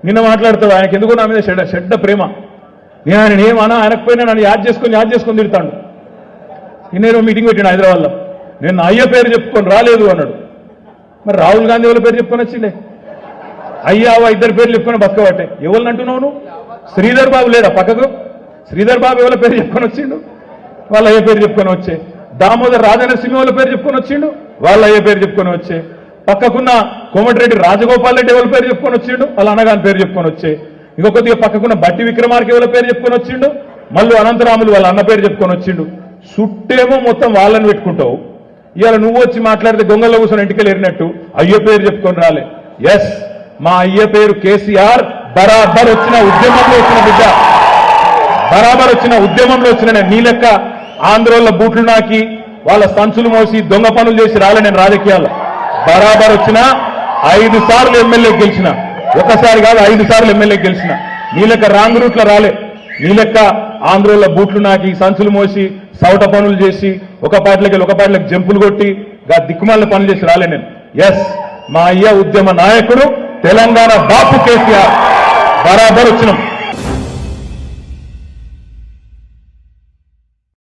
నిన్న మాట్లాడుతాడు ఆయనకి ఎందుకో నా మీద చెడ్డ ప్రేమ. నేను ఆయన ఏమన్నా ఆయనకపోయినా నన్ను యాద్ చేసుకొని తిడతాడు. నేను మీటింగ్ పెట్టాను హైదరాబాద్లో. నేను నా అయ్య పేరు చెప్పుకొని రాలేదు అన్నాడు. మరి రాహుల్ గాంధీ ఎవరి పేరు చెప్పుకొని వచ్చిండే? అయ్యావా ఇద్దరు పేర్లు చెప్పుకొని బతకబట్టే. ఎవరిని అంటున్నావు నువ్వు? శ్రీధర్ బాబు లేడా పక్కకు? శ్రీధర్ బాబు ఎవరి పేరు చెప్పుకొని వచ్చిండు? వాళ్ళ అయ్య పేరు చెప్పుకొని వచ్చే. దామోదర్ రాజనరసింహ వాళ్ళ పేరు చెప్పుకొని వచ్చిండు? వాళ్ళ అయ్య పేరు చెప్పుకొని వచ్చే. పక్కకున్న కోమటిరెడ్డి రాజగోపాల్ రెడ్డి ఎవరి పేరు చెప్పుకొని వచ్చిండు? వాళ్ళ అన్నగాని పేరు చెప్పుకొని వచ్చే. ఇంకొకటిగా పక్కకున్న బట్టి విక్రమార్క ఎవరి పేరు చెప్పుకొని వచ్చిండు? మళ్ళీ అనంతరాములు వాళ్ళ అన్న పేరు చెప్పుకొని వచ్చిండు. సుట్టేమో మొత్తం వాళ్ళని పెట్టుకుంటావు. ఇవాళ నువ్వు వచ్చి మాట్లాడితే గొంగల్లో కూర్చొని ఇంటికి ఎరినట్టు అయ్యో పేరు చెప్పుకొని రాలే. ఎస్, మా అయ్య పేరు కేసీఆర్. బరాబర్ వచ్చిన ఉద్యమంలో వచ్చిన బిడ్డ, బరాబర్ వచ్చిన ఉద్యమంలో వచ్చిన నీ లెక్క ఆంధ్రోళ్ళ బూట్లు నాకి వాళ్ళ సంచులు మోసి దొంగ పనులు చేసి రాలే. నేను రాజకీయాల్లో బరాబర్ వచ్చిన 5 సార్లు ఎమ్మెల్యే గెలిచిన. ఒకసారి కాదు 5 సార్లు ఎమ్మెల్యే గెలిచిన. నీ లెక్క రాంగ్ రూట్లో రాలే. నీ లెక్క ఆంధ్రోళ్ళ బూట్లు నాకి సంచులు మోసి సౌట పనులు చేసి ఒక పార్టీలకు జంపులు కొట్టి దిక్కుమాలిన పనులు చేసి రాలే నేను. ఎస్, మా అయ్య ఉద్యమ నాయకుడు తెలంగాణ బాపు కేసీఆర్. బరాబర్ వచ్చినాం.